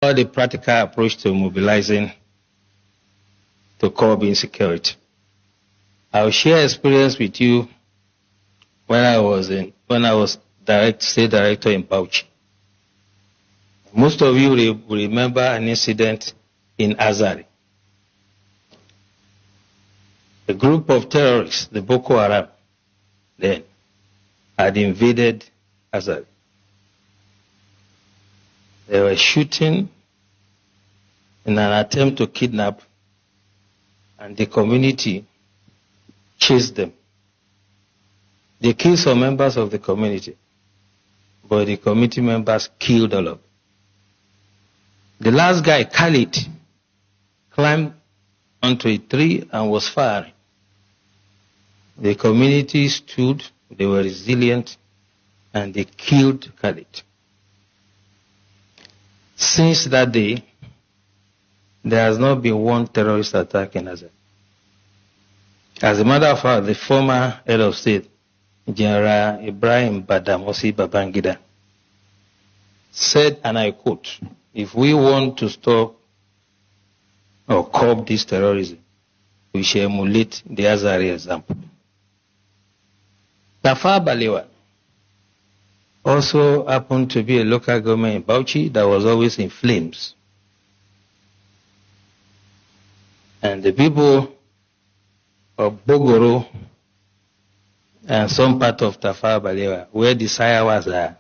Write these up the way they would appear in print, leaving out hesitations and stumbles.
about the practical approach to mobilizing to curb insecurity. I'll share experience with you when I was state director in Bauchi. Most of you will remember an incident in Ajayi. A group of terrorists, the Boko Haram, then had invaded Ajayi. They were shooting in an attempt to kidnap, and the community chased them. They killed some members of the community, but the community members killed all of them. The last guy, Khalid, climbed onto a tree and was firing. The community stood, they were resilient, and they killed Khalid. Since that day, there has not been one terrorist attack in Ajayi. As a matter of fact, the former head of state, General Ibrahim Badamasi Babangida, said, and I quote, "If we want to stop or curb this terrorism, we shall emulate the Ajayi example." Tafawa Balewa also happened to be a local government in Bauchi that was always in flames. And the people of Bogoro and some part of Tafawa Balewa, where the Sayawas are,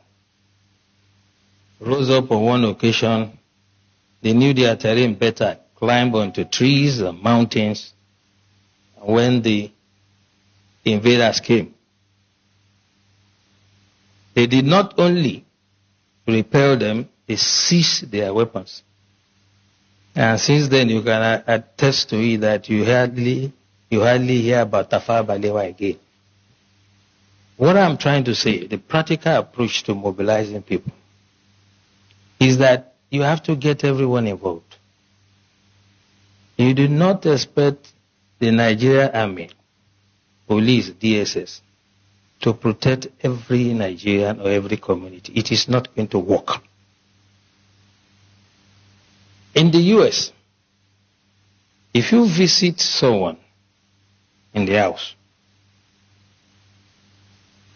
rose up on one occasion. They knew their terrain better, climbed onto trees and mountains. When the invaders came, they did not only repel them, they seized their weapons. And since then, you can attest to it that you hardly hear about Tafawa Balewa again. What I'm trying to say, the practical approach to mobilizing people, is that you have to get everyone involved. You do not expect the Nigerian Army, police, DSS, to protect every Nigerian or every community. It is not going to work. In the US, if you visit someone in the house,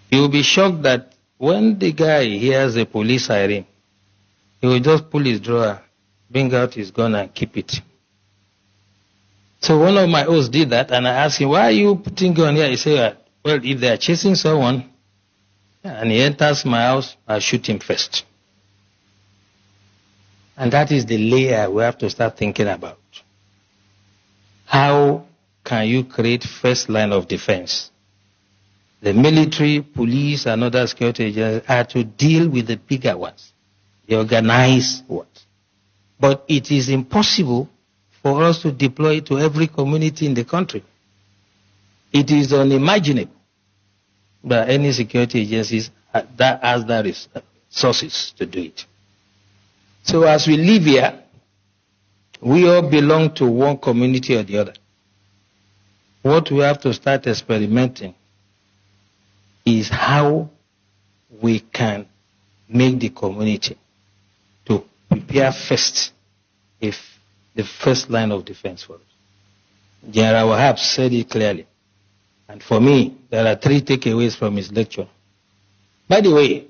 you will be shocked that when the guy hears a police siren, he will just pull his drawer, bring out his gun and keep it. So one of my hosts did that, and I asked him, "Why are you putting gun here?" He said, "Well, if they are chasing someone and he enters my house, I'll shoot him first." And that is the layer we have to start thinking about. How can you create first line of defense? The military, police, and other security agencies are to deal with the bigger ones, the organized ones. But it is impossible for us to deploy it to every community in the country. It is unimaginable that any security agencies that has the resources to do it. So as we live here, we all belong to one community or the other. What we have to start experimenting is how we can make the community to prepare first, if the first line of defense for us. General Wahab said it clearly. And for me, there are 3 takeaways from his lecture. By the way,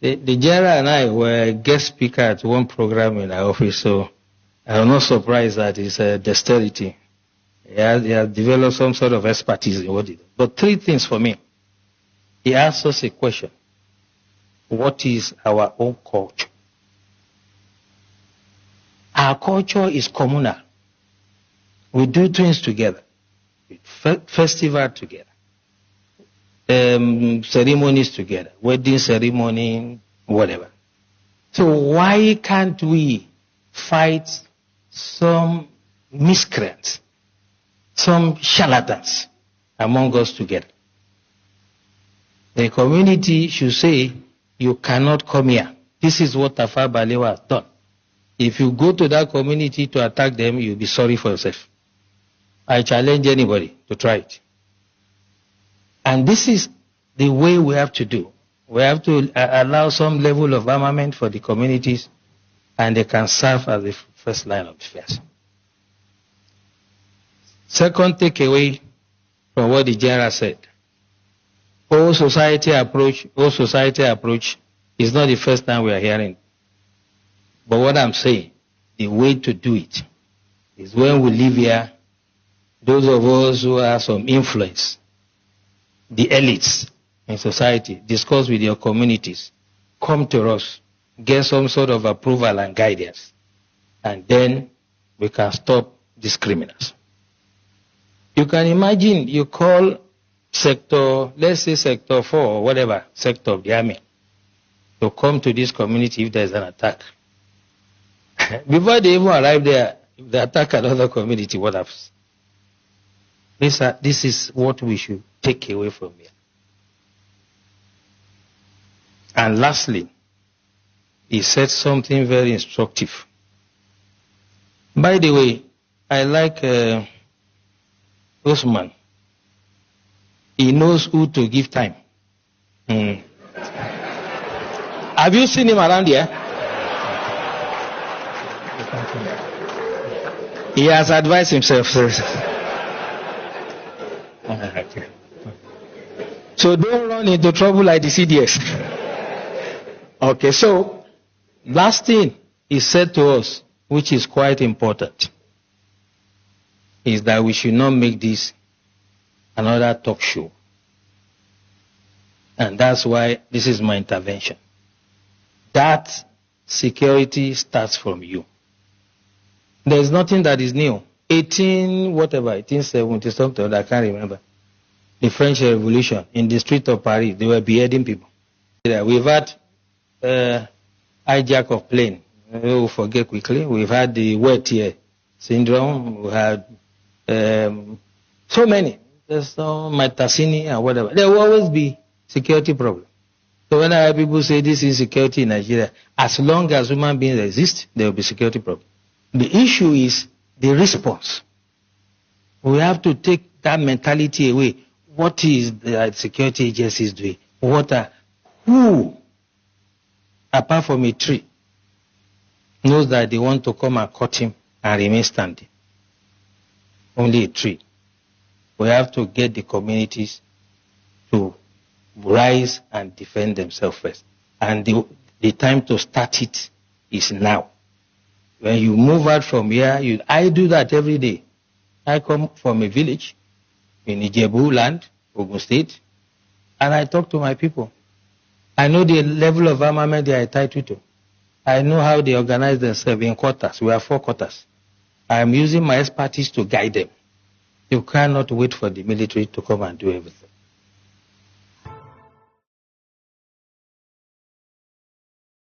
the general and I were guest speaker at one program in our office, so I'm not surprised that his dexterity. He has developed some sort of expertise in what he does. But 3 things for me. He asked us a question. What is our own culture? Our culture is communal. We do things together. Festival together. Ceremonies together. Wedding ceremony, whatever. So why can't we fight some miscreants, some charlatans among us together? The community should say, "You cannot come here. This is what Tafawa Balewa has done. If you go to that community to attack them, you'll be sorry for yourself." I challenge anybody to try it. And this is the way we have to do. We have to allow some level of armament for the communities and they can serve as the first line of defense. Second takeaway from what the general said, whole society approach is not the first time we are hearing. But what I'm saying, the way to do it is when we live here, those of us who have some influence, the elites in society, discuss with your communities, come to us, get some sort of approval and guidance, and then we can stop these criminals. You can imagine you call sector, let's say sector 4 or whatever, sector of the army, to come to this community if there's an attack. Before they even arrive there, if they attack another community, what happens? This is what we should take away from here. And lastly, he said something very instructive. By the way, I like Osman. He knows who to give time. Have you seen him around here? He has advised himself. So don't run into trouble like the CDS. Okay, so last thing he said to us, which is quite important, is that we should not make this another talk show. And that's why this is my intervention. That security starts from you. There's nothing that is new. 1870 something, I can't remember. The French Revolution, in the street of Paris, they were beheading people. We've had hijack of plane. We'll forget quickly. We've had the wet here syndrome. We had so many. There's no Matasini and whatever. There will always be security problem. So when I hear people say this is security in Nigeria, as long as human beings exist, there will be security problem. The issue is the response. We have to take that mentality away. What is the security agencies doing? Who, apart from a tree, knows that they want to come and cut him and remain standing? Only a tree. We have to get the communities to rise and defend themselves first. And the time to start it is now. When you move out from here, I do that every day. I come from a village in Ijebu land, Ogun State, and I talk to my people. I know the level of armament they are entitled to. I know how they organize themselves in quarters. We have 4 quarters. I am using my expertise to guide them. You cannot wait for the military to come and do everything.